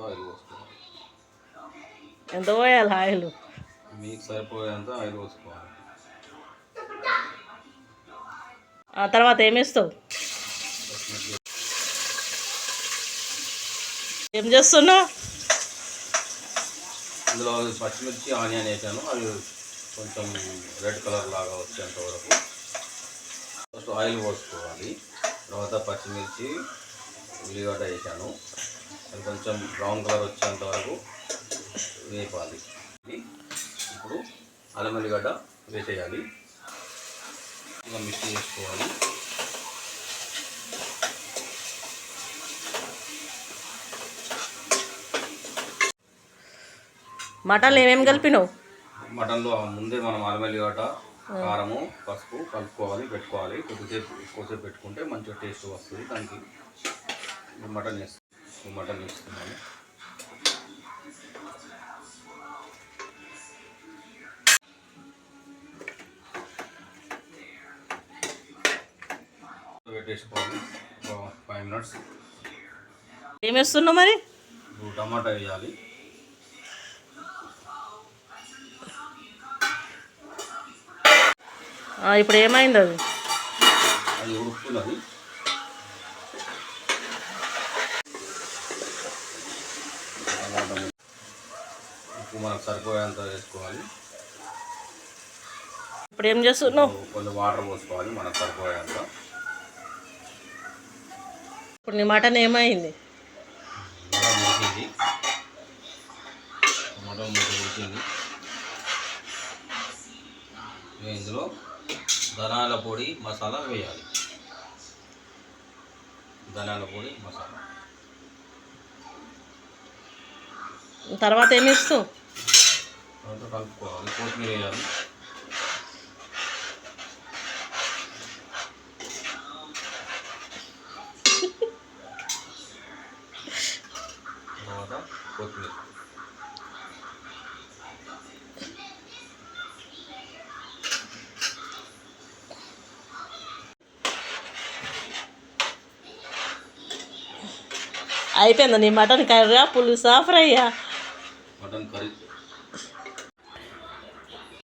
Oil పోసుకోవాలి. ఎంత పోయాలి ఆయిల్? మీకు సరిపోయేంత ఆయిల్ పోసుకోవాలి. ఆ తర్వాత ఏమేస్తావు? ఏం చేస్తున్నావు? ఇందులో పచ్చిమిర్చి ఆనియన్ వేసాను. అవి కొంచెం రెడ్ కలర్ లాగా వచ్చేంత వరకు ఫస్ట్ ఆయిల్ పోసుకోవాలి. తర్వాత పచ్చిమిర్చి ఉల్లిగడ్డ వేసాను. అది కొంచెం బ్రౌన్ కలర్ వచ్చేంత వరకు వేపాలి. ఇప్పుడు అల్లం వెల్లిగడ్డ వేసేయాలి. ఇంకా మిక్స్ చేసుకోవాలి. మటన్లో ఏమేమి కలిపినావు? మటన్లో ముందే మనం అల్లం వెల్లిగడ్డ, కారము, పసుపు కలుపుకోవాలి, పెట్టుకోవాలి. ఎక్కువసేపు పెట్టుకుంటే మంచిగా టేస్ట్ వస్తుంది. దానికి మటన్ వేస్తున్నాను. పెట్టేసుకోవాలి 5 minutes. ఏం వేస్తున్నావు మరి? టమాటా వేయాలి. ఇప్పుడు ఏమైంది? అది ఉడుకుతున్నది. ఉప్పు మనకు సరిపోయేంత వేసుకోవాలి. ఇప్పుడు ఏం చేస్తున్నావు? కొంచెం వాటర్ పోసుకోవాలి మనకు సరిపోయేంత. ఇప్పుడు నీ మటన్ ఏమైంది? మటన్ ఉడికింది. ఇందులో ధనియాల పొడి మసాలా వేయాలి. ధనియాల పొడి మసాలా తర్వాత ఏమి ఇస్తావు? తర్వాత కలుపుకోవాలి. కొత్తిమీర వేయాలి. తర్వాత కొత్తిమీర. అయిపోయిందా నీ మటన్ కర్రీ? పులుసా, ఫ్రైయా? Mutton curry.